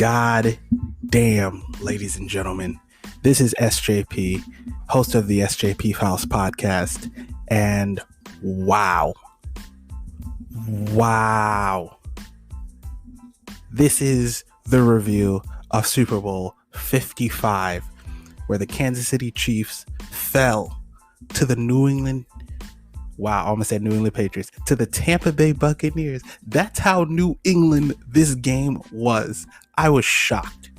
God damn, ladies and gentlemen. This is SJP, host of the SJP Files podcast. And wow. This is the review of Super Bowl 55, where the Kansas City Chiefs fell to the to the Tampa Bay Buccaneers. That's how New England this game was. I was shocked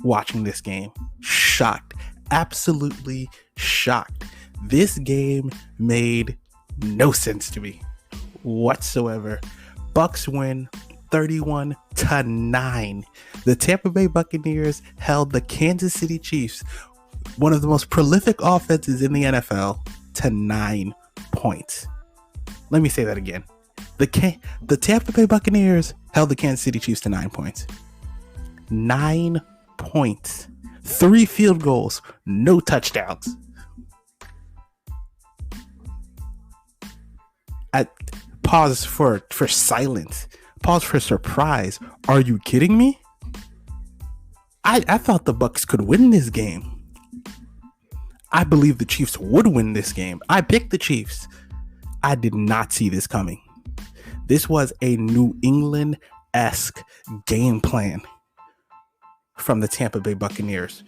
watching this game. Shocked. Absolutely shocked. This game made no sense to me whatsoever. Bucs win 31-9. The Tampa Bay Buccaneers held the Kansas City Chiefs, one of the most prolific offenses in the NFL, to 9 points. Let me say that again. The Tampa Bay Buccaneers held the Kansas City Chiefs to 9 points. 9 points. 3 field goals, no touchdowns. I pause for silence. Pause for surprise. Are you kidding me? I thought the Bucs could win this game. I believe the Chiefs would win this game. I picked the Chiefs. I did not see this coming. This was a New England-esque game plan from the Tampa Bay Buccaneers,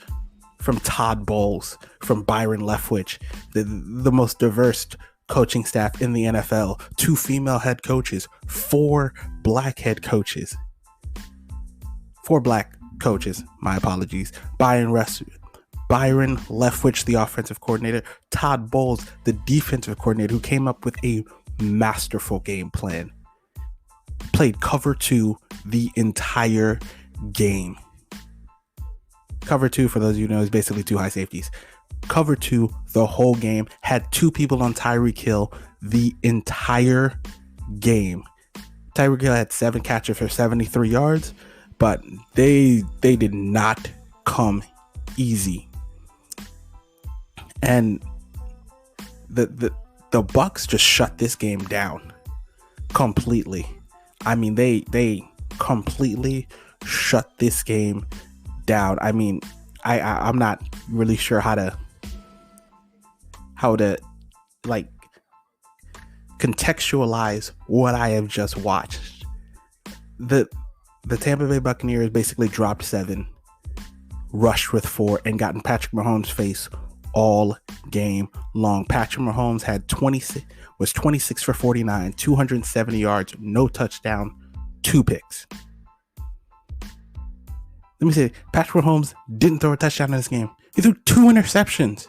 from Todd Bowles, from Byron Leftwich, the most diverse coaching staff in the NFL, 2 female head coaches, 4 black head coaches. 4 black coaches, my apologies. Byron Leftwich, the offensive coordinator, Todd Bowles, the defensive coordinator, who came up with a masterful game plan. Played cover 2 the entire game. Cover 2, for those of you who know, is basically 2 high safeties. Cover 2 the whole game. Had 2 people on Tyreek Hill the entire game. Tyreek Hill had 7 catches for 73 yards, but they did not come easy. And the Bucs just shut this game down completely. I mean, they completely shut this game down. I mean, I'm not really sure how to like contextualize what I have just watched. The Tampa Bay Buccaneers basically dropped 7, rushed with 4, and got in Patrick Mahomes' face all game long. Patrick Mahomes was 26 for 49, 270 yards, no touchdown, 2 picks. Let me say, Patrick Mahomes didn't throw a touchdown in this game. He threw 2 interceptions.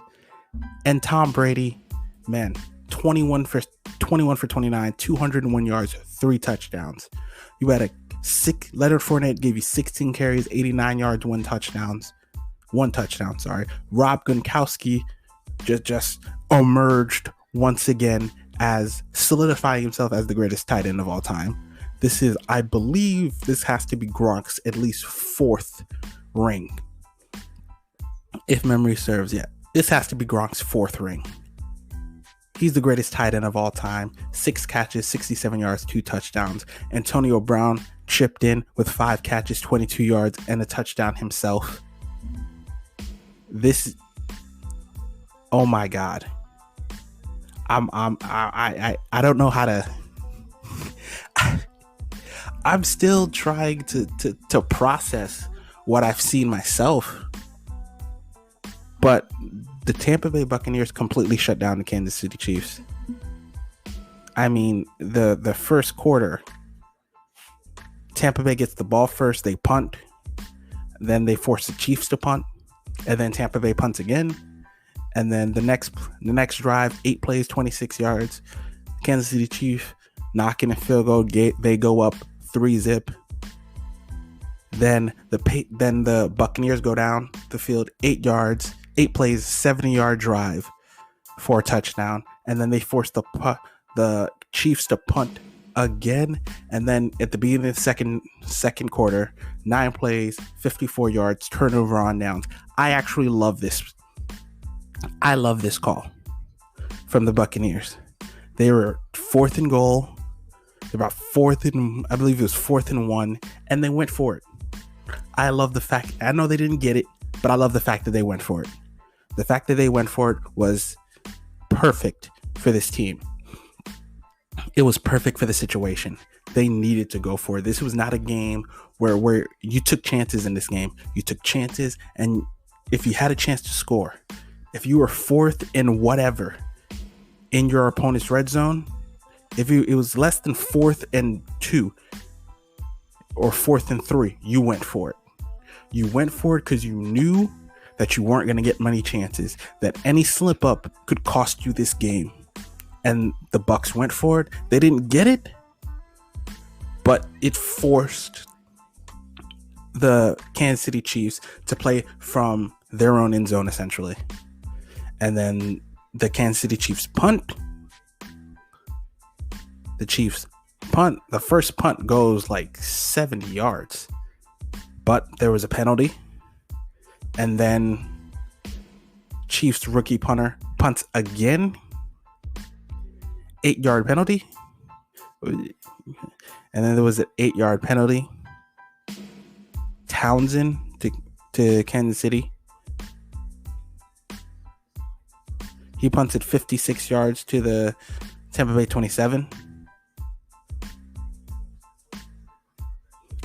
And Tom Brady, man, 21 for 29, 201 yards, 3 touchdowns. You had Leonard Fournette gave you 16 carries, 89 yards, 1 touchdown. Rob Gronkowski just emerged once again as solidifying himself as the greatest tight end of all time. I believe this has to be Gronk's at least 4th ring. If memory serves, yeah. This has to be Gronk's 4th ring. He's the greatest tight end of all time. 6 catches, 67 yards, 2 touchdowns. Antonio Brown chipped in with 5 catches, 22 yards, and a touchdown himself. Oh my God. I don't know how to. I'm still trying to process what I've seen myself. But the Tampa Bay Buccaneers completely shut down the Kansas City Chiefs. I mean, the first quarter, Tampa Bay gets the ball first, they punt, then they force the Chiefs to punt, and then Tampa Bay punts again, and then the next drive, 8 plays, 26 yards, Kansas City Chiefs knocking a field goal, they go up 3-zip. Then the Buccaneers go down the field 8 yards, 8 plays, 70-yard drive for a touchdown, and then they force the Chiefs to punt again. And then at the beginning of the second quarter, 9 plays, 54 yards, turnover on downs. I actually love this. I love this call from the Buccaneers. They were 4th and goal. About 4th and, I believe it was 4th and 1, and they went for it. I love the fact, I know they didn't get it, but I love the fact that they went for it. The fact that they went for it was perfect for this team. It was perfect for the situation. They needed to go for it. This was not a game where you took chances in this game. You took chances, and if you had a chance to score, if you were fourth in whatever in your opponent's red zone, it was less than 4th and 2 or 4th and 3, you went for it. You went for it because you knew that you weren't going to get many chances, that any slip up could cost you this game. And the Bucs went for it. They didn't get it, but it forced the Kansas City Chiefs to play from their own end zone, essentially. And then the Kansas City Chiefs punt. The Chiefs punt. The first punt goes like 70 yards, but there was a penalty. And then Chiefs rookie punter punts again. 8-yard penalty. And then there was an 8-yard penalty. Townsend to Kansas City. He punted 56 yards to the Tampa Bay 27.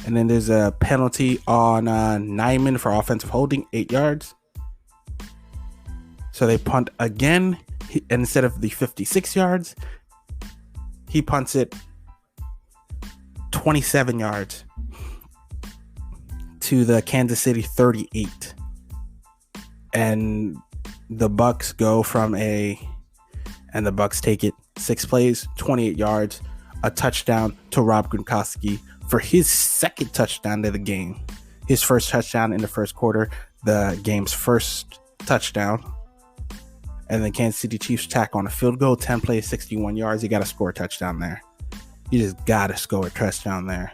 And then there's a penalty on Nyman for offensive holding, 8 yards. So they punt again. And instead of the 56 yards, he punts it 27 yards to the Kansas City 38. And the Bucs go and the Bucs take it 6 plays, 28 yards, a touchdown to Rob Gronkowski for his second touchdown of the game. His first touchdown in the first quarter, the game's first touchdown. And the Kansas City Chiefs tack on a field goal, 10 plays, 61 yards. You got to score a touchdown there. You just got to score a touchdown there.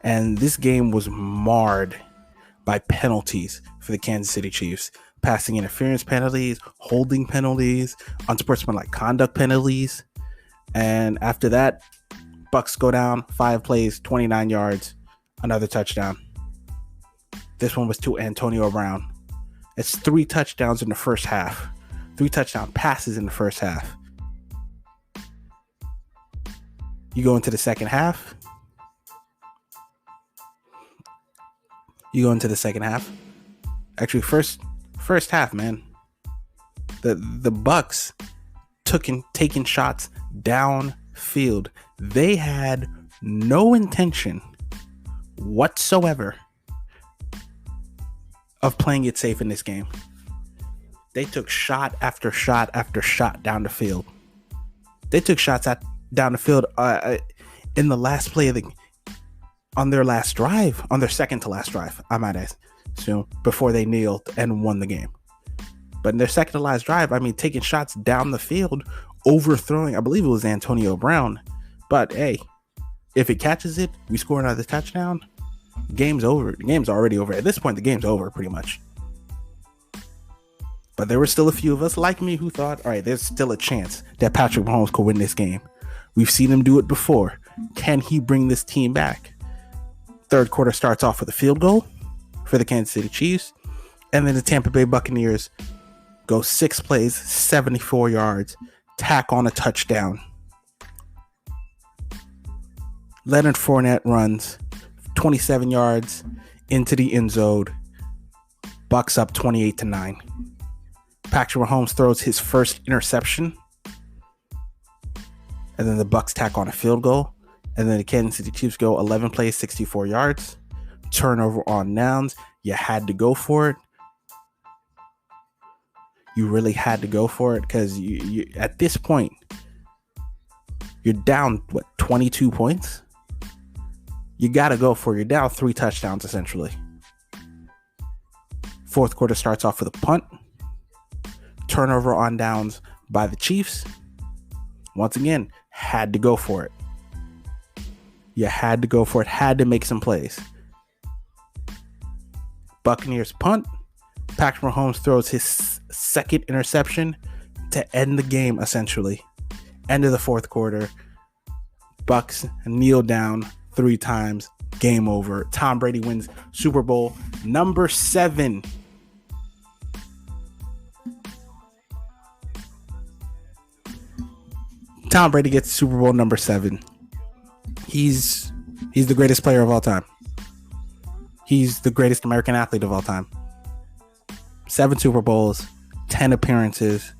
And this game was marred by penalties for the Kansas City Chiefs. Passing interference penalties, holding penalties, unsportsmanlike conduct penalties. And after that, Bucs go down 5 plays, 29 yards, another touchdown. This one was to Antonio Brown. It's 3 touchdowns in the first half. 3 touchdown passes in the first half. You go into the second half. Actually, first half, man. The Bucs taking shots downfield. They had no intention whatsoever of playing it safe in this game. They took shot after shot after shot down the field. They took shots down the field in the last play on their last drive, on their second to last drive, I might assume, before they kneeled and won the game. But in their second to last drive, taking shots down the field, overthrowing, I believe it was Antonio Brown. But hey, if it catches it, we score another touchdown. Game's over. The game's already over. At this point, the game's over pretty much. But there were still a few of us like me who thought, all right, there's still a chance that Patrick Mahomes could win this game. We've seen him do it before. Can he bring this team back? Third quarter starts off with a field goal for the Kansas City Chiefs. And then the Tampa Bay Buccaneers go 6 plays, 74 yards, tack on a touchdown. Leonard Fournette runs 27 yards into the end zone. Bucs up 28-9. Patrick Mahomes throws his first interception. And then the Bucs tack on a field goal. And then the Kansas City Chiefs go 11 plays, 64 yards. Turnover on downs. You had to go for it. You really had to go for it because you at this point, you're down, 22 points? You got to go for it. You're down 3 touchdowns, essentially. Fourth quarter starts off with a punt. Turnover on downs by the Chiefs. Once again, had to go for it. You had to go for it. Had to make some plays. Buccaneers punt. Patrick Mahomes throws his second interception to end the game, essentially. End of the fourth quarter. Bucs kneel down 3 times. Game over. Tom Brady wins Super Bowl number 7. Tom Brady gets Super Bowl number 7. He's the greatest player of all time. He's the greatest American athlete of all time. 7 Super Bowls, 10 appearances.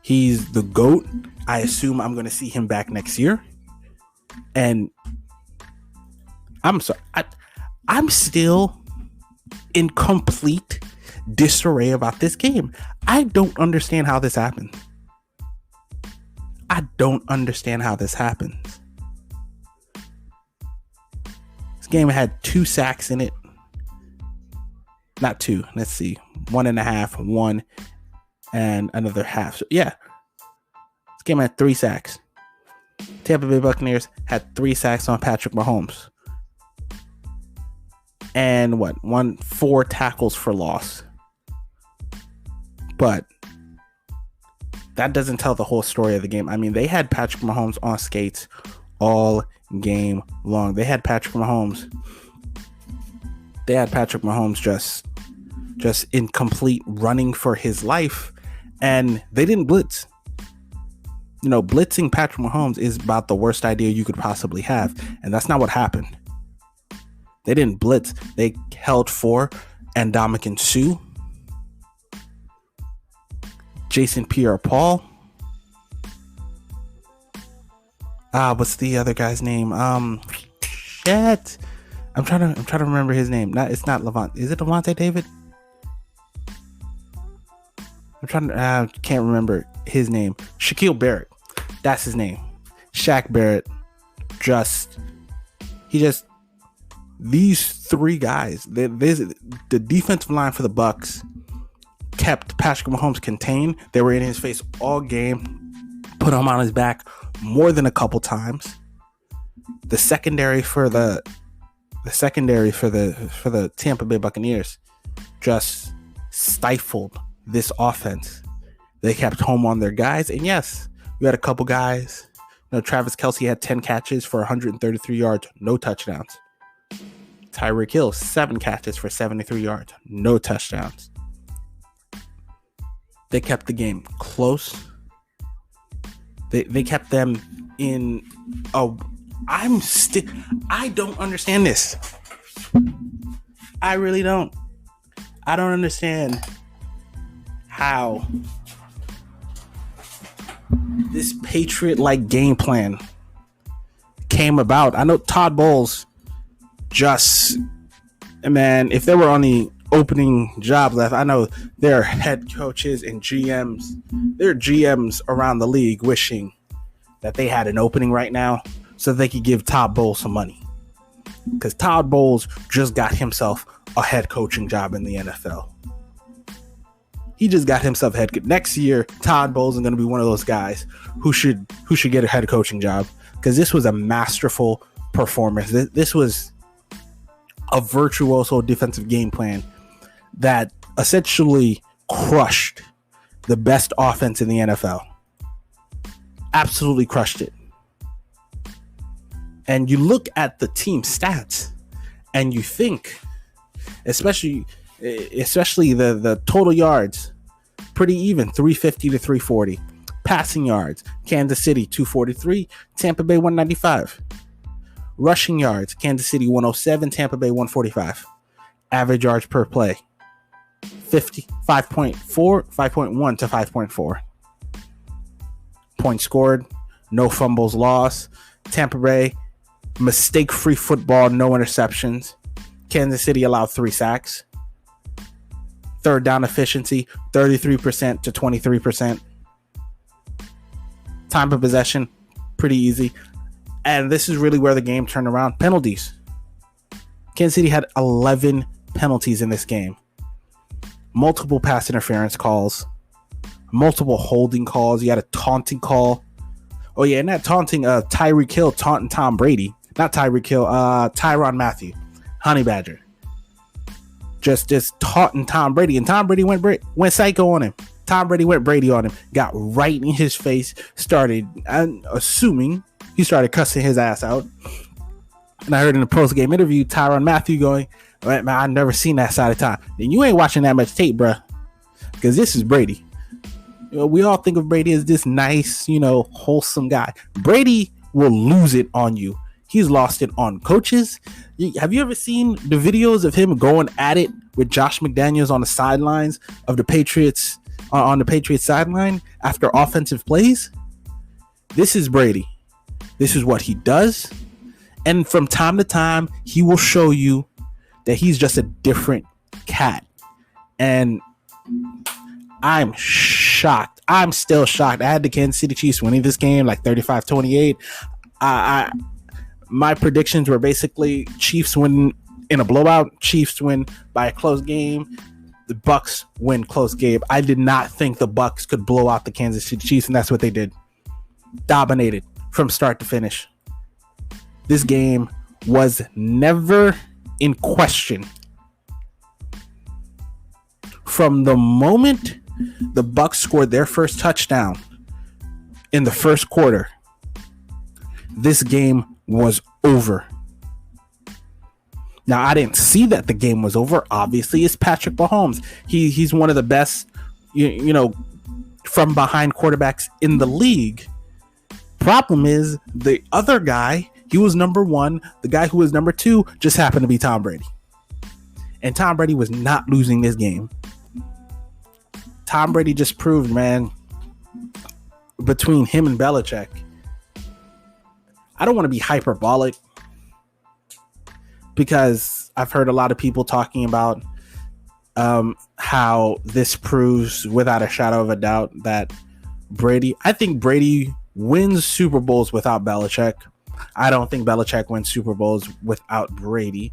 He's the GOAT. I assume I'm going to see him back next year. And I'm sorry. I'm still in complete disarray about this game. I don't understand how this happened. This game had 2 sacks in it. Not 2. Let's see. 1.5, 1, and another half. So, yeah. This game had 3 sacks. Tampa Bay Buccaneers had 3 sacks on Patrick Mahomes. And 4 tackles for loss. But that doesn't tell the whole story of the game. I mean, they had Patrick Mahomes on skates all game long. They had Patrick Mahomes just in complete running for his life, and they didn't blitz. You know, blitzing Patrick Mahomes is about the worst idea you could possibly have, and that's not what happened. They didn't blitz. They held 4, and Ndamukong Suh, Jason Pierre-Paul. What's the other guy's name? Shit. I'm trying to remember his name. It's not Levant. Is it Levante David? I can't remember his name. Shaquille Barrett. That's his name. Shaq Barrett. These 3 guys, the defensive line for the Bucs kept Patrick Mahomes contained. They were in his face all game, put him on his back more than a couple times. The secondary for the Tampa Bay Buccaneers just stifled this offense. They kept home on their guys, and yes, we had a couple guys. You know, Travis Kelce had 10 catches for 133 yards, no touchdowns. Tyreek Hill, 7 catches for 73 yards, no touchdowns. They kept the game close. They kept them in a... I don't understand this. I really don't. I don't understand how this Patriot-like game plan came about. I know Todd Bowles if there were only opening job left, I know there are head coaches and GMs. There are GMs around the league wishing that they had an opening right now so they could give Todd Bowles some money. Because Todd Bowles just got himself a head coaching job in the NFL. He just got himself a head coach. Next year, Todd Bowles is going to be one of those guys who should get a head coaching job, because this was a masterful performance. This was a virtuoso defensive game plan that essentially crushed the best offense in the NFL. Absolutely crushed it. And you look at the team stats and you think, especially the total yards, pretty even, 350 to 340. Passing yards, Kansas City 243, Tampa Bay 195. Rushing yards, Kansas City 107, Tampa Bay 145. Average yards per play, 5.1 to 5.4. Points scored, no fumbles lost. Tampa Bay, mistake-free football, no interceptions. Kansas City allowed 3 sacks. Third down efficiency, 33% to 23%. Time of possession, pretty easy. And this is really where the game turned around. Penalties. Kansas City had 11 penalties in this game. Multiple pass interference calls. Multiple holding calls. You had a taunting call. Oh, yeah, and that taunting, Tyreek Hill taunting Tom Brady. Not Tyreek Hill, Tyrann Mathieu. Honey Badger. Just taunting Tom Brady. And Tom Brady went psycho on him. Tom Brady went Brady on him. Got right in his face. I'm assuming he started cussing his ass out. And I heard in the post-game interview, Tyrann Mathieu going, man, I've never seen that side of Tom. Then you ain't watching that much tape, bruh. Because this is Brady. We all think of Brady as this nice, wholesome guy. Brady will lose it on you. He's lost it on coaches. Have you ever seen the videos of him going at it with Josh McDaniels on the sidelines of the Patriots, on the Patriots sideline after offensive plays? This is Brady. This is what he does. And from time to time, he will show you that he's just a different cat. And I'm shocked. I'm still shocked. I had the Kansas City Chiefs winning this game like 35-28. My predictions were basically Chiefs win in a blowout, Chiefs win by a close game, the Bucs win close game. I did not think the Bucs could blow out the Kansas City Chiefs, and that's what they did. Dominated from start to finish. This game was never in question. From the moment the Bucs scored their first touchdown in the first quarter, this game was over. Now, I didn't see that the game was over. Obviously, it's Patrick Mahomes. He's one of the best, from behind quarterbacks in the league. Problem is, the other guy, he was number one. The guy who was number two just happened to be Tom Brady. And Tom Brady was not losing this game. Tom Brady just proved, man, between him and Belichick. I don't want to be hyperbolic because I've heard a lot of people talking about how this proves without a shadow of a doubt that I think Brady wins Super Bowls without Belichick. I don't think Belichick wins Super Bowls without Brady.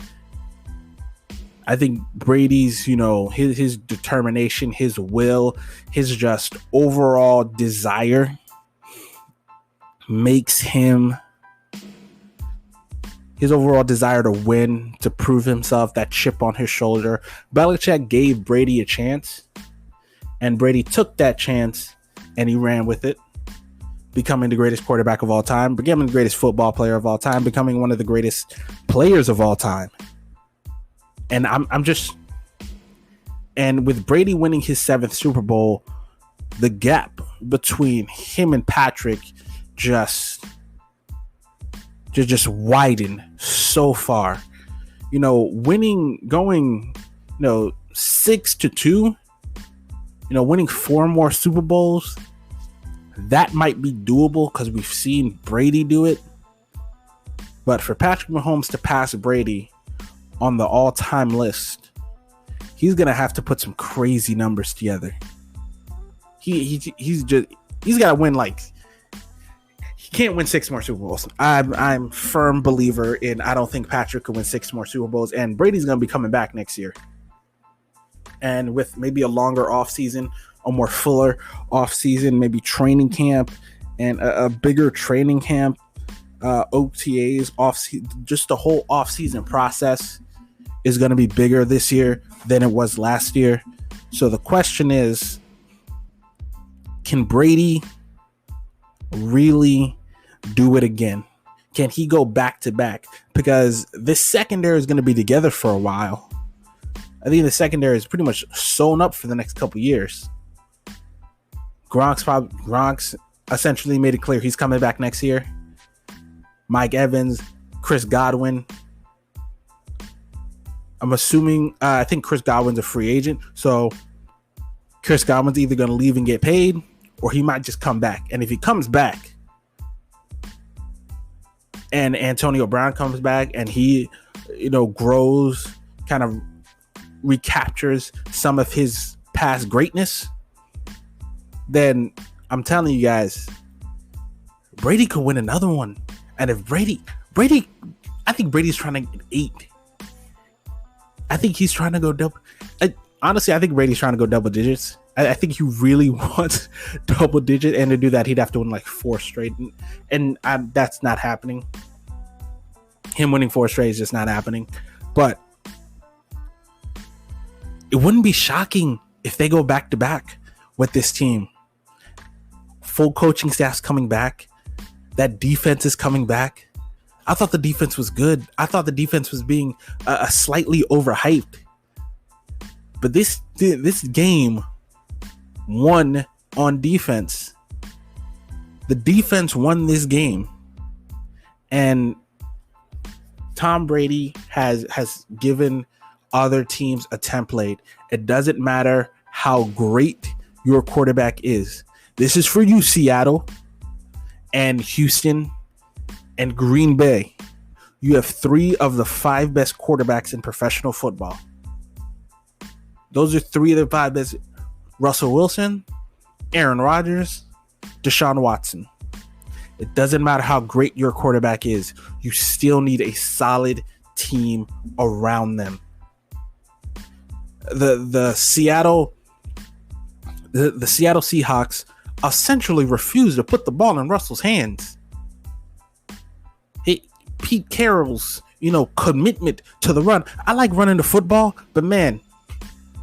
I think Brady's, his determination, his will, his just overall desire makes him, his overall desire to win, to prove himself, that chip on his shoulder. Belichick gave Brady a chance, and Brady took that chance and he ran with it, becoming the greatest quarterback of all time, becoming the greatest football player of all time, becoming one of the greatest players of all time. And and with Brady winning his 7th Super Bowl, the gap between him and Patrick just widened so far. Winning, going, 6-2, winning 4 more Super Bowls, that might be doable because we've seen Brady do it. But for Patrick Mahomes to pass Brady on the all-time list, he's gonna have to put some crazy numbers together. He's got to win, he can't win 6 more Super Bowls. I'm firm believer in, I don't think Patrick could win 6 more Super Bowls, and Brady's gonna be coming back next year. And with maybe a longer offseason, a more fuller offseason, maybe training camp and a bigger training camp, OTAs, just the whole offseason process is going to be bigger this year than it was last year. So the question is, can Brady really do it again? Can he go back to back? Because this secondary is going to be together for a while. I think the secondary is pretty much sewn up for the next couple years. Gronk's essentially made it clear he's coming back next year. Mike Evans, Chris Godwin. I'm assuming, I think Chris Godwin's a free agent. So Chris Godwin's either going to leave and get paid, or he might just come back. And if he comes back and Antonio Brown comes back and he, grows, kind of recaptures some of his past greatness, then I'm telling you guys, Brady could win another one. And if Brady, I think Brady's trying to get 8. I think he's trying to go double. Honestly, I think Brady's trying to go double digits. I think he really wants double digit, and to do that, he'd have to win 4 straight. And that's not happening. Him winning 4 straight is just not happening. But it wouldn't be shocking if they go back to back with this team. Full coaching staff's coming back. That defense is coming back. I thought the defense was good. I thought the defense was being slightly overhyped. But this game won on defense. The defense won this game. And Tom Brady has given other teams a template. It doesn't matter how great your quarterback is. This is for you, Seattle and Houston and Green Bay. You have 3 of the 5 best quarterbacks in professional football. Those are 3 of the 5 best. Russell Wilson, Aaron Rodgers, Deshaun Watson. It doesn't matter how great your quarterback is. You still need a solid team around them. The Seattle Seahawks essentially refused to put the ball in Russell's hands. Pete Carroll's, commitment to the run. I like running the football, but man,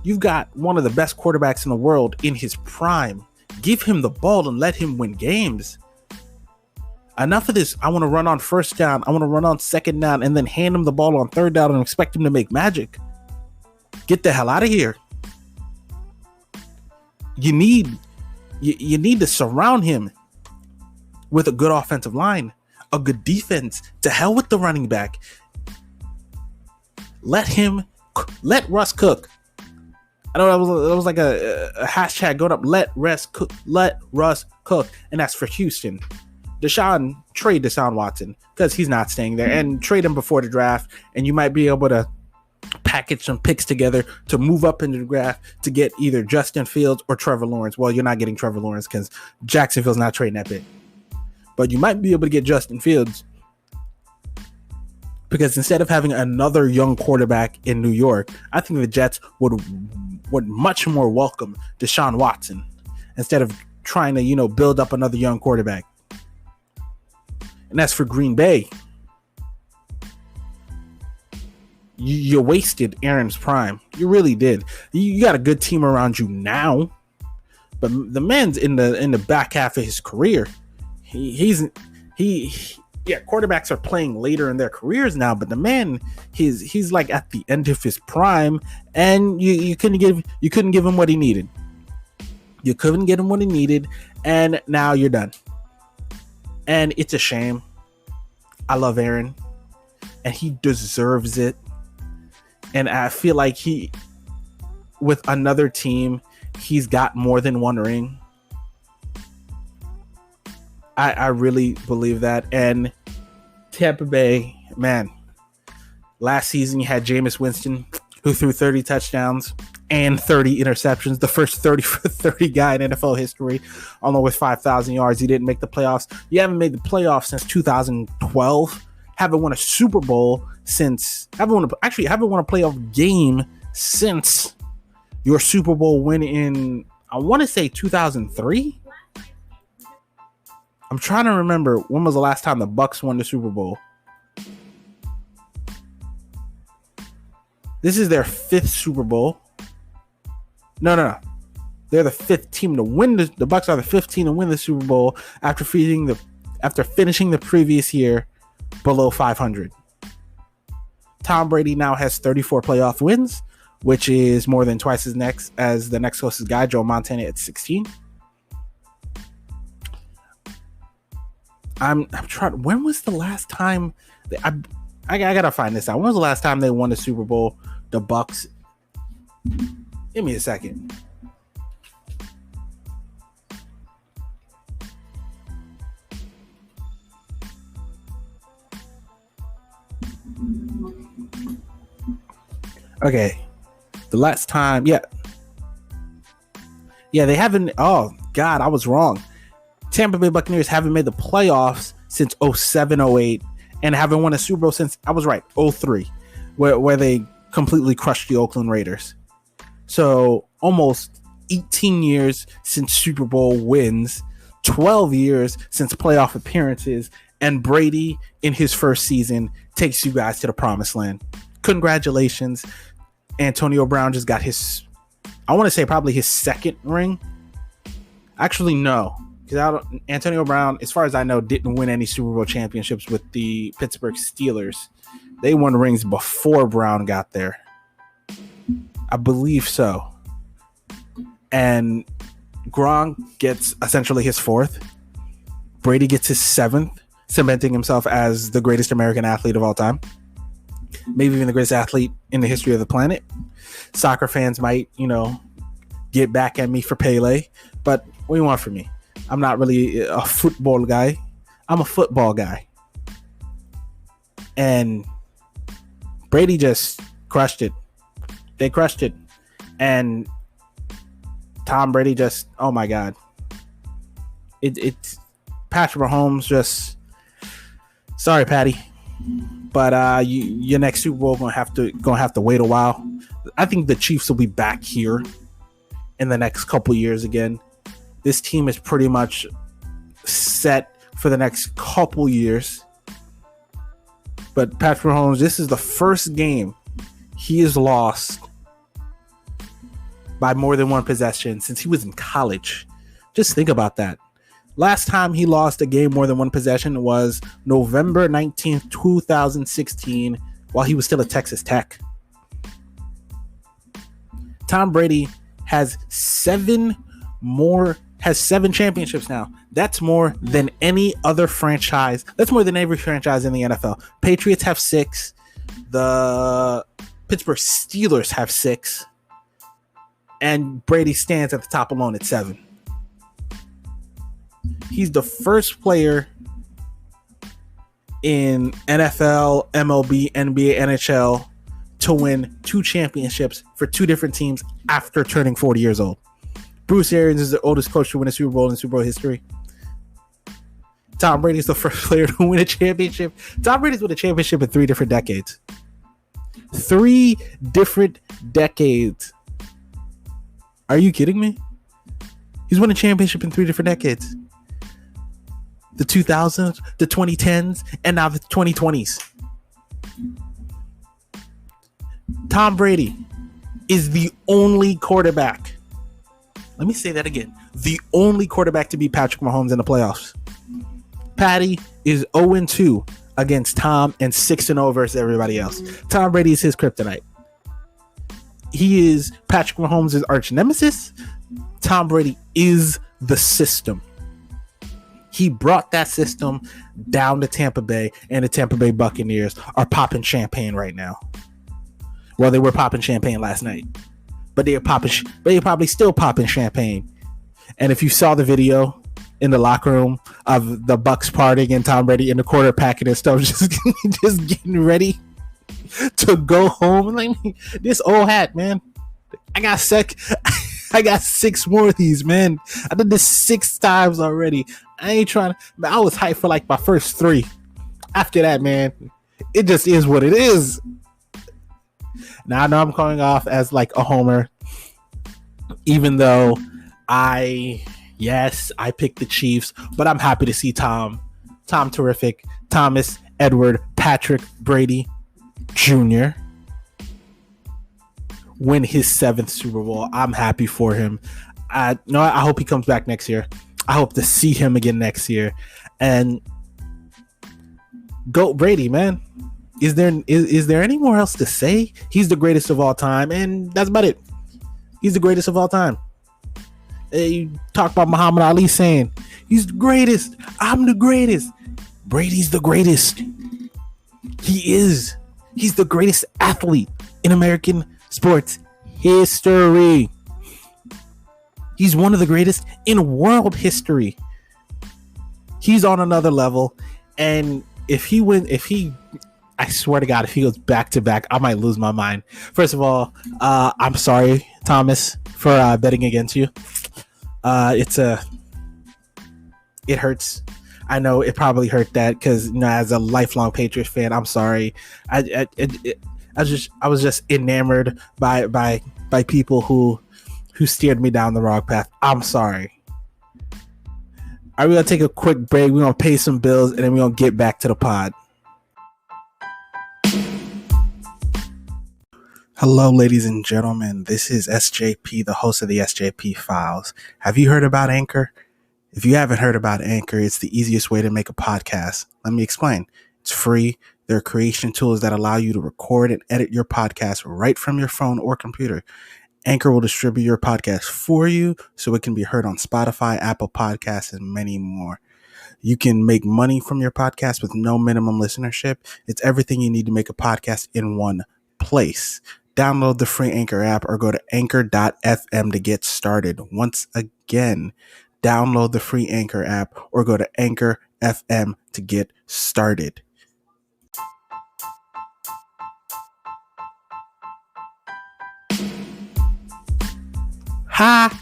you've got one of the best quarterbacks in the world in his prime. Give him the ball and let him win games. Enough of this. I want to run on first down. I want to run on second down and then hand him the ball on third down and expect him to make magic. Get the hell out of here. You need to surround him with a good offensive line, a good defense. To hell with the running back. Let Russ cook. I know that was like a hashtag going up. Let Russ cook, and that's for Houston. Trade Deshaun Watson because he's not staying there, and trade him before the draft, and you might be able to package some picks together to move up into the draft to get either Justin Fields or Trevor Lawrence. Well, you're not getting Trevor Lawrence because Jacksonville's not trading that pick, but you might be able to get Justin Fields because instead of having another young quarterback in New York, I think the Jets would much more welcome Deshaun Watson instead of trying to build up another young quarterback. And that's for Green Bay. You wasted Aaron's prime. You really did. You got a good team around you now, but the man's in the back half of his career. Quarterbacks are playing later in their careers now, but the man, he's like at the end of his prime, and you couldn't give him what he needed. You couldn't get him what he needed, and now you're done. And it's a shame. I love Aaron, and he deserves it. And I feel like with another team, he's got more than one ring. I really believe that. And Tampa Bay, man, last season you had Jameis Winston, who threw 30 touchdowns and 30 interceptions, the first 30 for 30 guy in NFL history, along with 5,000 yards. He didn't make the playoffs. You haven't made the playoffs since 2012. Haven't won a Super Bowl since. Haven't won a playoff game since your Super Bowl win in, I want to say 2003. I'm trying to remember when was the last time the Bucs won the Super Bowl. This is their 5th Super Bowl. No. They're the 5th team to win. The Bucs are the 5th team to win the Super Bowl after finishing the previous year below 500. Tom Brady now has 34 playoff wins, which is more than twice as the next closest guy, Joe Montana, at 16. I'm trying. When was the last time? I gotta find this out. When was the last time they won the Super Bowl? The Bucs. Give me a second. Okay, the last time, yeah, they haven't. Oh God, I was wrong. Tampa Bay Buccaneers haven't made the playoffs since 07-08 and haven't won a Super Bowl since, I was right, 03, where they completely crushed the Oakland Raiders. So almost 18 years since Super Bowl wins, 12 years since playoff appearances, and Brady in his first season takes you guys to the promised land. Congratulations. Antonio Brown just got his, I want to say probably his 2nd ring. Actually, no, because Antonio Brown, as far as I know, didn't win any Super Bowl championships with the Pittsburgh Steelers. They won rings before Brown got there. I believe so. And Gronk gets essentially his 4th. Brady gets his 7th, cementing himself as the greatest American athlete of all time. Maybe even the greatest athlete in the history of the planet. Soccer fans might, get back at me for Pele, but what do you want from me? I'm not really a football guy. I'm a football guy. And Brady just crushed it. They crushed it. And Tom Brady just, oh my God. It's Patrick Mahomes just, sorry, Patty. But your next Super Bowl gonna have to wait a while. I think the Chiefs will be back here in the next couple years again. This team is pretty much set for the next couple years. But Patrick Mahomes, this is the first game he has lost by more than one possession since he was in college. Just think about that. Last time he lost a game more than one possession was November 19th, 2016, while he was still at Texas Tech. Tom Brady has 7 championships now. That's more than any other franchise. That's more than every franchise in the NFL. Patriots have 6. The Pittsburgh Steelers have 6. And Brady stands at the top alone at 7. He's the first player in NFL, MLB, NBA, NHL to win 2 championships for 2 different teams after turning 40 years old. Bruce Arians is the oldest coach to win a Super Bowl in Super Bowl history. Tom Brady is the first player to win a championship. Tom Brady's won a championship in 3 different decades. 3 different decades. Are you kidding me? He's won a championship in 3 different decades. The 2000s, the 2010s, and now the 2020s. Tom Brady is the only quarterback. Let me say that again. The only quarterback to beat Patrick Mahomes in the playoffs. Patty is 0-2 against Tom and 6-0 versus everybody else. Tom Brady is his kryptonite. He is Patrick Mahomes' arch nemesis. Tom Brady is the system. He brought that system down to Tampa Bay, and the Tampa Bay Buccaneers are popping champagne right now. Well, they were popping champagne last night, but they're probably still popping champagne. And if you saw the video in the locker room of the Bucs partying and Tom Brady in the quarter packing and stuff, just getting ready to go home, like this old hat, man. I got 6 more of these, man. I did this 6 times already. I ain't trying to. I was hyped for like my first 3. After that, man, it just is what it is. Now I know I'm coming off as like a homer, even though I picked the Chiefs, but I'm happy to see Tom Terrific, Thomas Edward Patrick Brady Jr. win his 7th Super Bowl. I'm happy for him. I hope he comes back next year. I hope to see him again next year. And go Brady, man. Is there any more else to say? He's the greatest of all time, and that's about it. He's the greatest of all time. You talk about Muhammad Ali saying, he's the greatest. I'm the greatest. Brady's the greatest. He is. He's the greatest athlete in American sports history. He's one of the greatest in world history. He's on another level. And I swear to God, if he goes back to back, I might lose my mind. First of all, I'm sorry, Thomas, for betting against you. It hurts. I know it probably hurt that because as a lifelong Patriots fan, I'm sorry. I was just enamored by people who steered me down the wrong path. I'm sorry. All right, we're gonna take a quick break. We're gonna pay some bills, and then we're gonna get back to the pod. Hello, ladies and gentlemen. This is SJP, the host of the SJP Files. Have you heard about Anchor? If you haven't heard about Anchor, it's the easiest way to make a podcast. Let me explain. It's free. There are creation tools that allow you to record and edit your podcast right from your phone or computer. Anchor will distribute your podcast for you so it can be heard on Spotify, Apple Podcasts, and many more. You can make money from your podcast with no minimum listenership. It's everything you need to make a podcast in one place. Download the free Anchor app or go to anchor.fm to get started. Once again, download the free Anchor app or go to Anchor FM to get started. Ha!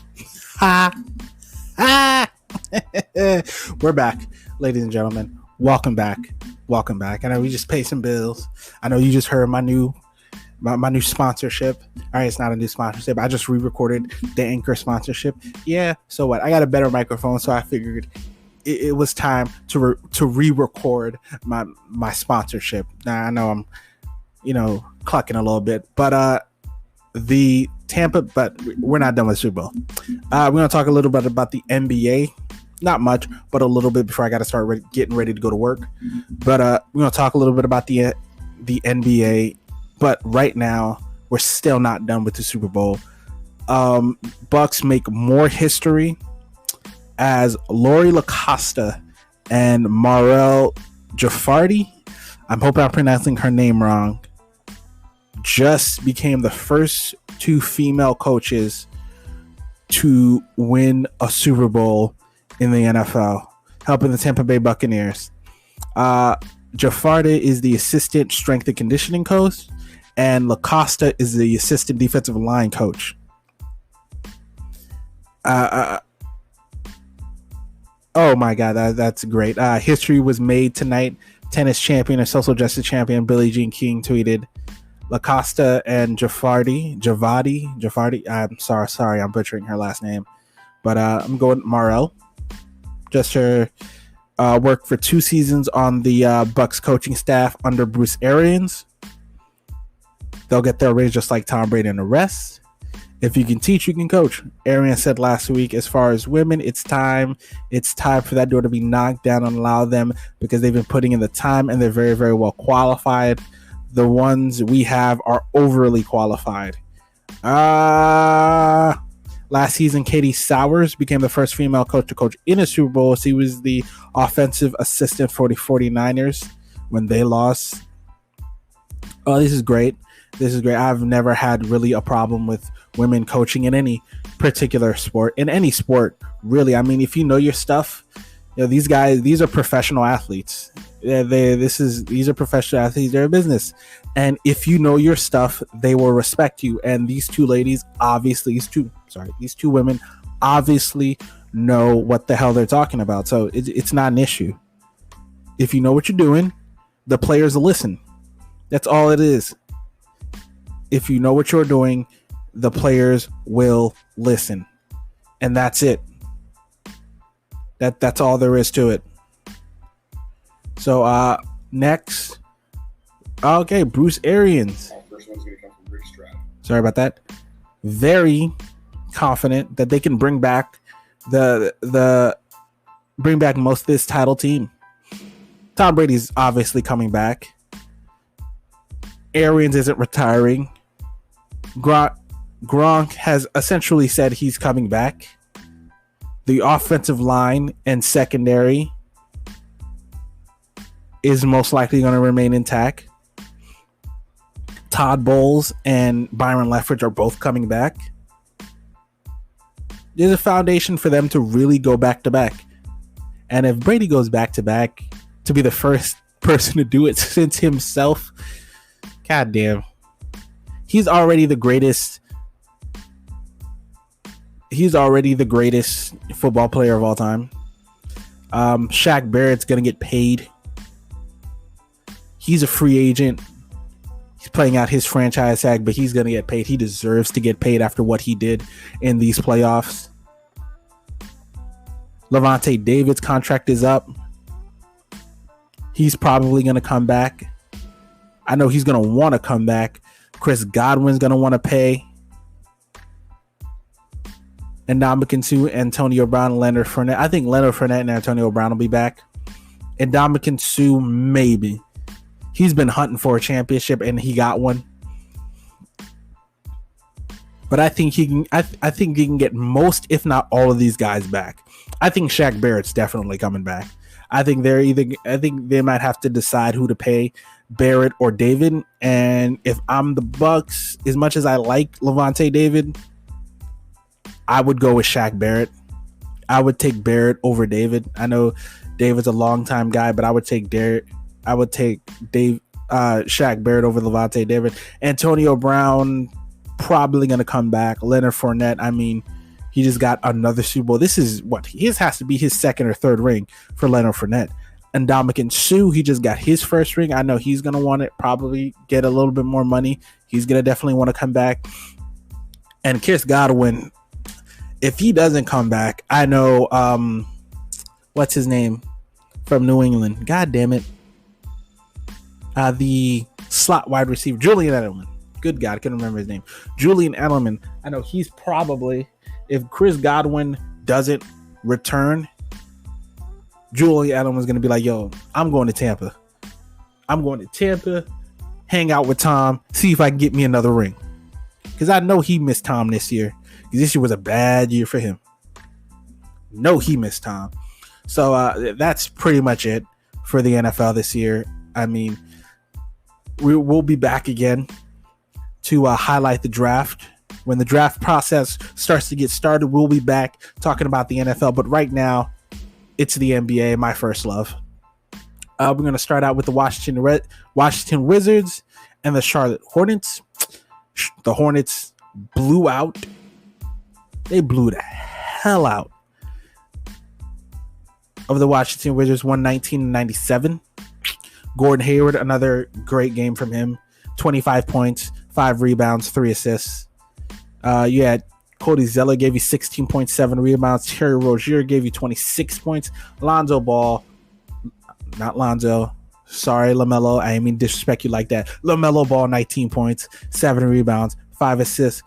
Ha! Ha! We're back, ladies and gentlemen. Welcome back. Welcome back. I know we just paid some bills. I know you just heard my new sponsorship. All right, it's not a new sponsorship. I just re-recorded the Anchor sponsorship. Yeah, so what? I got a better microphone, so I figured it was time to re-record my sponsorship. Now I know I'm, clucking a little bit, but the Tampa, but we're not done with Super Bowl. We're gonna talk a little bit about the NBA. Not much, but a little bit before I got to start getting ready to go to work. But we're gonna talk a little bit about the NBA. But right now, we're still not done with the Super Bowl. Bucs make more history as Lori LaCosta and Marel Jaffardi, I'm hoping I'm pronouncing her name wrong, just became the first two female coaches to win a Super Bowl in the NFL, helping the Tampa Bay Buccaneers. Jaffardi is the assistant strength and conditioning coach, and LaCosta is the assistant defensive line coach. Oh my God, that's great. History was made tonight. Tennis champion and social justice champion Billie Jean King tweeted, LaCosta and Jaffardi. I'm sorry, I'm butchering her last name. But I'm going Marel. Just her worked for 2 seasons on the Bucs coaching staff under Bruce Arians. They'll get their raise just like Tom Brady and the rest. If you can teach, you can coach. Arians said last week, as far as women, it's time for that door to be knocked down and allow them, because they've been putting in the time and they're very, very well qualified. The ones we have are overly qualified. Last season, Katie Sowers became the first female coach to coach in a Super Bowl. She was the offensive assistant for the 49ers when they lost. Oh, this is great. I've never had really a problem with women coaching in any particular sport, in any sport, really. I mean, if you know your stuff, these guys, these are professional athletes. These are professional athletes. They're a business. And if you know your stuff, they will respect you. And these two women obviously know what the hell they're talking about. So it's not an issue. If you know what you're doing, the players will listen. That's all it is. If you know what you're doing, the players will listen. And that's it. That's all there is to it. So next. Okay, Bruce Arians. First one's going to come from Rick Stroud. Sorry about that. Very confident that they can bring back most of this title team. Tom Brady's obviously coming back. Arians isn't retiring. Gronk has essentially said he's coming back. The offensive line and secondary is most likely going to remain intact. Todd Bowles and Byron Leftwich are both coming back. There's a foundation for them to really go back to back. And if Brady goes back to back to be the first person to do it since himself, goddamn. He's already the greatest football player of all time. Shaq Barrett's going to get paid. He's a free agent. He's playing out his franchise tag, but he's going to get paid. He deserves to get paid after what he did in these playoffs. Levante David's contract is up. He's probably going to come back. I know he's going to want to come back. Chris Godwin's going to want to pay. Ndamukong Suh, Antonio Brown, Leonard Fournette. I think Leonard Fournette and Antonio Brown will be back. Ndamukong Suh, maybe. He's been hunting for a championship and he got one. But I think he can. I think he can get most, if not all, of these guys back. I think Shaq Barrett's definitely coming back. I think they might have to decide who to pay, Barrett or David. And if I'm the Bucs, as much as I like Levante David, I would go with Shaq Barrett. I would take Barrett over David. I know David's a longtime guy, but I would take Shaq Barrett over Levante David. Antonio Brown probably going to come back. Leonard Fournette, I mean, he just got another Super Bowl. This is what his has to be his second or third ring for Leonard Fournette. And Ndamukong Suh, he just got his first ring. I know he's going to want to probably get a little bit more money. He's going to definitely want to come back. And Chris Godwin, if he doesn't come back, I know, what's his name from New England? God damn it. The slot wide receiver, Julian Edelman. Good God, I couldn't remember his name. Julian Edelman. I know he's probably, if Chris Godwin doesn't return, Julian Edelman's going to be like, yo, I'm going to Tampa. Hang out with Tom, see if I can get me another ring. Because I know he missed Tom this year. Because this year was a bad year for him. No, he missed Tom. So that's pretty much it for the NFL this year. I mean, we'll be back again to highlight the draft. When the draft process starts to get started, we'll be back talking about the NFL. But right now, it's the NBA, my first love. We're going to start out with the Washington Wizards and the Charlotte Hornets. The Hornets blew out. They blew the hell out of the Washington Wizards, 119-97. Gordon Hayward, another great game from him. 25 points, 5 rebounds, 3 assists. You had Cody Zeller gave you 16.7 rebounds. Terry Rozier gave you 26 points. Lonzo Ball, not Lonzo. Sorry, LaMelo. I didn't mean disrespect you like that. LaMelo Ball, 19 points, 7 rebounds, 5 assists.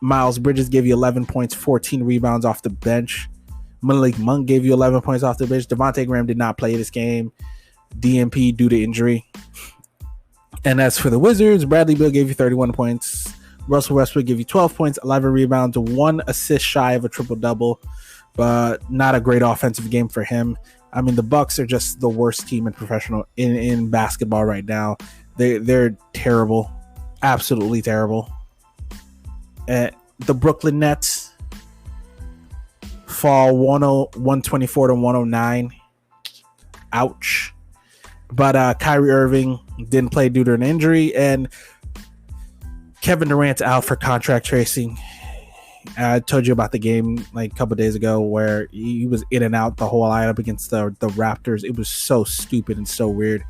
Miles Bridges gave you 11 points, 14 rebounds off the bench. Malik Monk gave you 11 points off the bench. Devontae Graham did not play this game. DNP due to injury. And as for the Wizards, Bradley Beal gave you 31 points. Russell Westbrook gave you 12 points, 11 rebounds, 1 assist shy of a triple-double. But not a great offensive game for him. I mean, the Bucs are just the worst team in professional in basketball right now. They're terrible. Absolutely terrible. The Brooklyn Nets fall 124 to 109. Ouch. But Kyrie Irving didn't play due to an injury, and Kevin Durant's out for contract tracing. I told you about the game like a couple days ago where he was in and out the whole lineup against the Raptors. It was so stupid and so weird.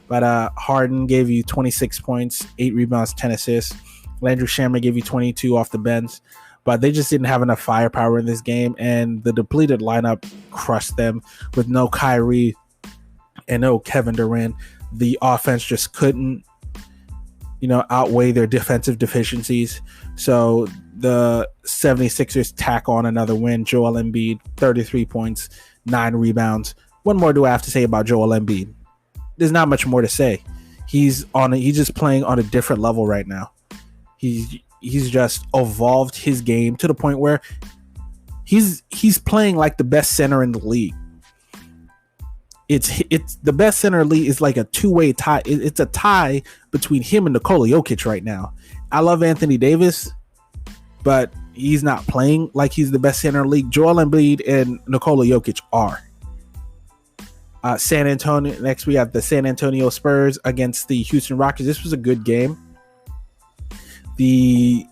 But Harden gave you 26 points, 8 rebounds, 10 assists. Landry Shamet gave you 22 off the bench. But they just didn't have enough firepower in this game, and the depleted lineup crushed them with no Kyrie and no Kevin Durant. The offense just couldn't, outweigh their defensive deficiencies. So the 76ers tack on another win. Joel Embiid, 33 points, 9 rebounds. What more do I have to say about Joel Embiid? There's not much more to say. He's just playing on a different level right now. He's just evolved his game to the point where he's playing like the best center in the league. It's the best center in the league is like a two-way tie. It's a tie between him and Nikola Jokic right now. I love Anthony Davis, but he's not playing like he's the best center in the league. Joel Embiid and Nikola Jokic are. San Antonio. Next, we have the San Antonio Spurs against the Houston Rockets. This was a good game. The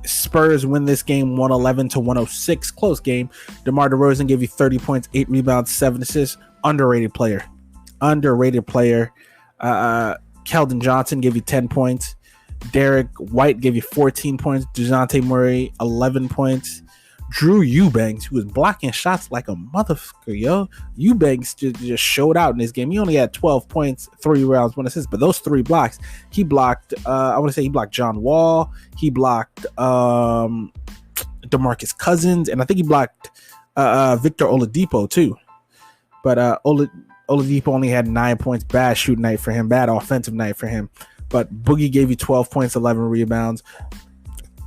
Spurs win this game 111 to 106. Close game. DeMar DeRozan gave you 30 points, 8 rebounds, 7 assists. Underrated player. Keldon Johnson gave you 10 points. Derek White gave you 14 points. DeJounte Murray, 11 points. Drew Eubanks, who was blocking shots like a motherfucker, yo. Eubanks just showed out in this game. He only had 12 points, 3 rounds, 1 assist. But those 3 blocks, he blocked, he blocked John Wall. He blocked DeMarcus Cousins, and I think he blocked Victor Oladipo too. But Oladipo only had 9 points. Bad shooting night for him. Bad offensive night for him. But Boogie gave you 12 points, 11 rebounds.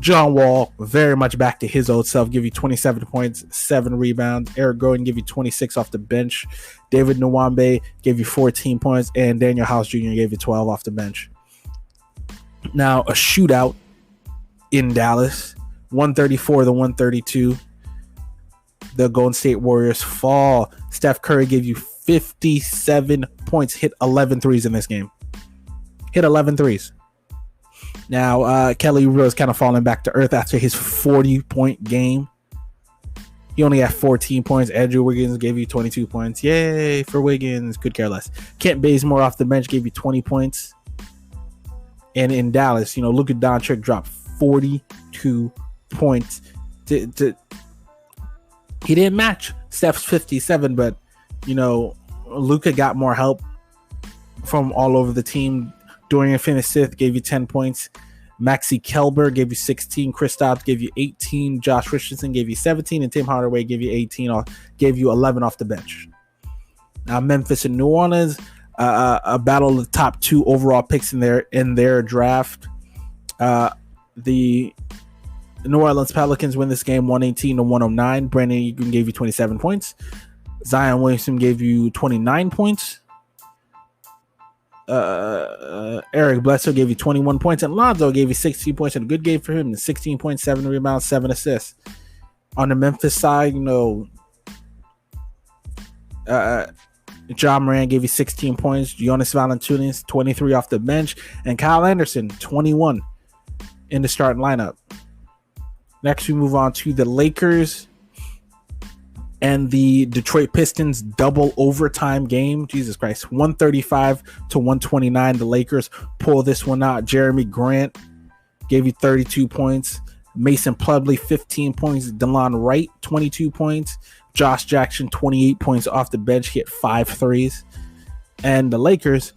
John Wall, very much back to his old self, give you 27 points, 7 rebounds. Eric Gordon gave you 26 off the bench. David Nwambe gave you 14 points, and Daniel House Jr. gave you 12 off the bench. Now, a shootout in Dallas, 134-132. The Golden State Warriors fall. Steph Curry gave you 57 points, hit 11 threes in this game. Hit 11 threes. Now, Kelly Oubre is kind of falling back to earth after his 40-point game. He only had 14 points. Andrew Wiggins gave you 22 points. Yay for Wiggins. Could care less. Kent Bazemore off the bench gave you 20 points. And in Dallas, Luka Doncic dropped 42 points. He didn't match Steph's 57, but, Luka got more help from all over the team. Dorian Finney-Smith gave you 10 points. Maxi Kelber gave you 16. Kristaps gave you 18. Josh Richardson gave you 17. And Tim Hardaway gave you 18. Gave you 11 off the bench. Now, Memphis and New Orleans, a battle of the top 2 overall picks in their draft. The New Orleans Pelicans win this game 118-109. Brandon Ingram gave you 27 points. Zion Williamson gave you 29 points. Eric Bledsoe gave you 21 points, and Lonzo gave you 16 points, and a good game for him. 16 points, 7 rebounds, 7 assists. On the Memphis side, John Moran gave you 16 points. Jonas Valanciunas 23 off the bench, and Kyle Anderson 21 in the starting lineup. Next, we move on to the Lakers and the Detroit Pistons double overtime game. Jesus Christ. 135-129. The Lakers pull this one out. Jeremy Grant gave you 32 points. Mason Plumlee, 15 points. DeLon Wright, 22 points. Josh Jackson, 28 points off the bench. He hit 5 threes. And the Lakers,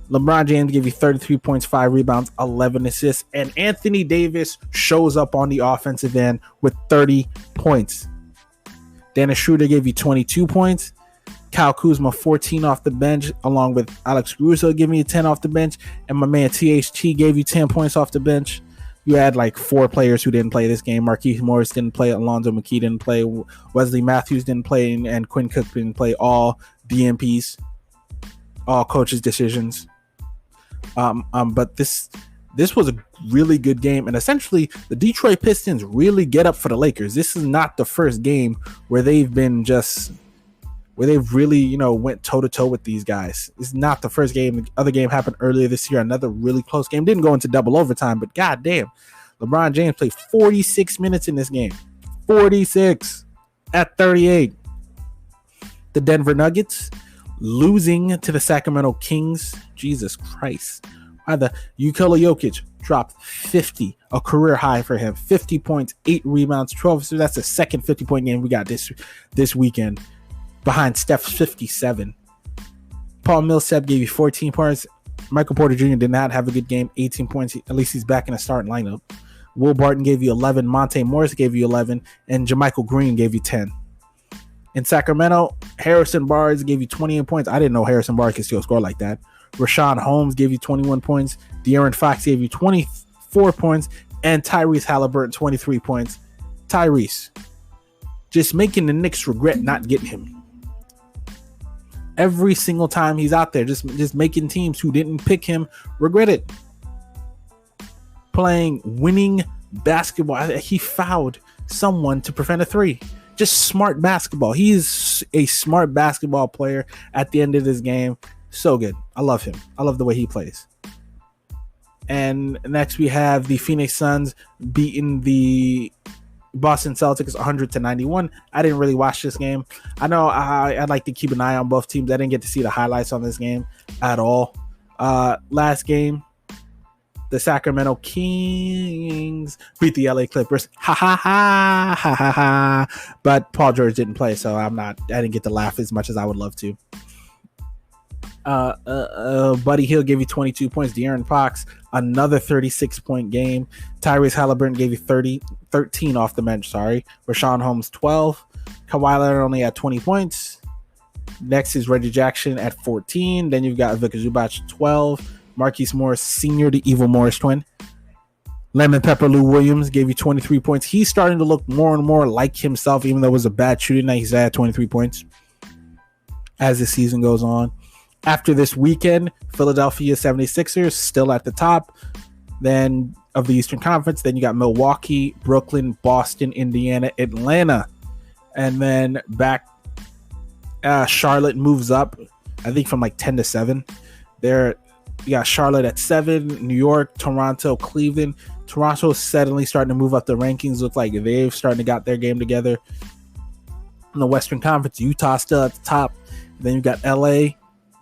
LeBron James gave you 33 points, 5 rebounds, 11 assists. And Anthony Davis shows up on the offensive end with 30 points. Dennis Schroeder gave you 22 points. Kyle Kuzma, 14 off the bench, along with Alex Caruso giving you 10 off the bench. And my man THT gave you 10 points off the bench. You had like 4 players who didn't play this game. Marquise Morris didn't play. Alonzo McKee didn't play. Wesley Matthews didn't play. And Quinn Cook didn't play. All DMPs. All coaches' decisions. But this was a really good game, and essentially the Detroit Pistons really get up for the Lakers. This is not the first game where they've really, went toe to toe with these guys. It's not the first game. The other game happened earlier this year. Another really close game. Didn't go into double overtime, but goddamn, LeBron James played 46 minutes in this game. 46 at 38. The Denver Nuggets losing to the Sacramento Kings. Jesus Christ. Either Nikola Jokic dropped 50, a career high for him. 50 points, 8 rebounds, 12. So that's the second 50-point game we got this weekend, behind Steph's 57. Paul Millsap gave you 14 points. Michael Porter Jr. did not have a good game, 18 points. At least he's back in the starting lineup. Will Barton gave you 11. Monte Morris gave you 11. And JaMychal Green gave you 10. In Sacramento, Harrison Barnes gave you 28 points. I didn't know Harrison Barnes could still score like that. Rashawn Holmes gave you 21 points. De'Aaron Fox gave you 24 points. And Tyrese Halliburton, 23 points. Tyrese, just making the Knicks regret not getting him. Every single time he's out there, just making teams who didn't pick him regret it. Playing winning basketball. He fouled someone to prevent a 3. Just smart basketball. He's a smart basketball player at the end of this game. So good. I love him. I love the way he plays. And next we have the Phoenix Suns beating the Boston Celtics 100-91. I didn't really watch this game. I know I'd like to keep an eye on both teams. I didn't get to see the highlights on this game at all. Last game, the Sacramento Kings beat the LA Clippers. Ha ha ha ha ha ha. But Paul George didn't play, so I didn't get to laugh as much as I would love to. Buddy Hield gave you 22 points. De'Aaron Fox, another 36-point game. Tyrese Halliburton gave you 13 off the bench. Rashawn Holmes 12. Kawhi Leonard only had 20 points. Next is Reggie Jackson at 14. Then you've got Ivica Zubac 12. Marquise Morris Sr., the evil Morris twin. Lemon Pepper Lou Williams gave you 23 points. He's starting to look more and more like himself, even though it was a bad shooting night. He's at 23 points as the season goes on. After this weekend, Philadelphia 76ers still at the top then of the Eastern Conference. Then you got Milwaukee, Brooklyn, Boston, Indiana, Atlanta. And then back, Charlotte moves up, I think from like 10 to 7. There, you got Charlotte at 7, New York, Toronto, Cleveland. Toronto's suddenly starting to move up the rankings. Look like they've starting to got their game together. In the Western Conference, Utah still at the top. Then you got LA.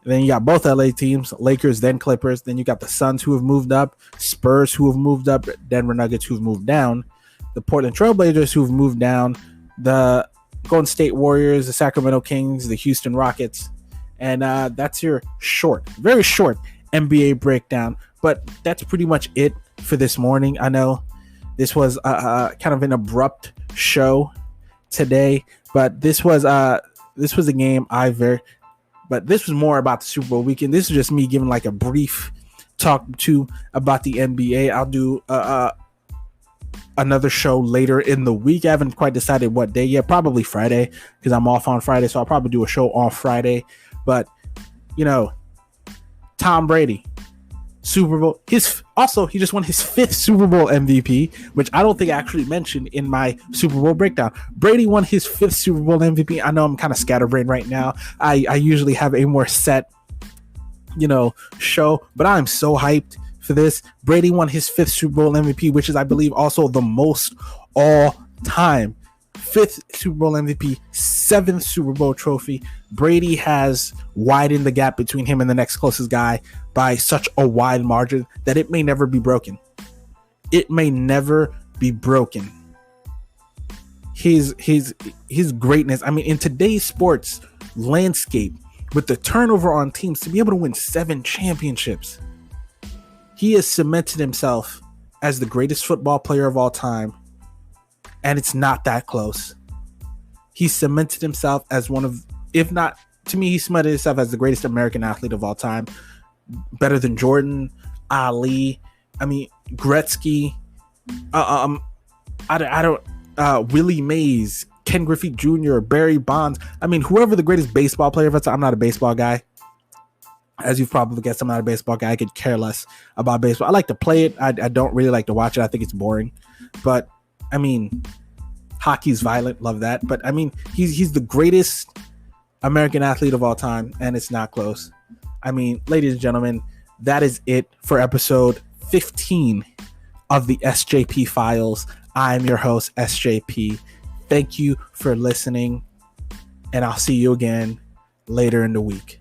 Then you got both LA teams, Lakers, then Clippers. Then you got the Suns who have moved up, Spurs who have moved up, Denver Nuggets who have moved down, the Portland Trailblazers who have moved down, the Golden State Warriors, the Sacramento Kings, the Houston Rockets. And that's your very short NBA breakdown. But that's pretty much it for this morning. I know this was kind of an abrupt show today, but this was a game but this was more about the Super Bowl weekend. This is just me giving like a brief talk about the NBA. I'll do another show later in the week. I haven't quite decided what day yet. Probably Friday, because I'm off on Friday. So I'll probably do a show on Friday. But, Tom Brady, Super Bowl. He just won his 5th Super Bowl MVP, which I don't think I actually mentioned in my Super Bowl breakdown. Brady won his 5th Super Bowl MVP. I know I'm kind of scatterbrained right now. I usually have a more set, show, but I'm so hyped for this. Brady won his 5th Super Bowl MVP, which is, I believe, also the most all time. 5th Super Bowl MVP, 7th Super Bowl trophy. Brady has widened the gap between him and the next closest guy by such a wide margin that it may never be broken. It may never be broken. His greatness. I mean, in today's sports landscape, with the turnover on teams, to be able to win 7 championships, he has cemented himself as the greatest football player of all time. And it's not that close. He cemented himself as one of, if not, to me, he cemented himself as the greatest American athlete of all time. Better than Jordan, Ali, Gretzky, Willie Mays, Ken Griffey Jr., Barry Bonds. Whoever the greatest baseball player of all time. I'm not a baseball guy. As you've probably guessed, I'm not a baseball guy. I could care less about baseball. I like to play it. I don't really like to watch it. I think it's boring. But hockey's violent. Love that. But he's the greatest American athlete of all time, and it's not close. Ladies and gentlemen, that is it for episode 15 of the SJP Files. I'm your host, SJP. Thank you for listening, and I'll see you again later in the week.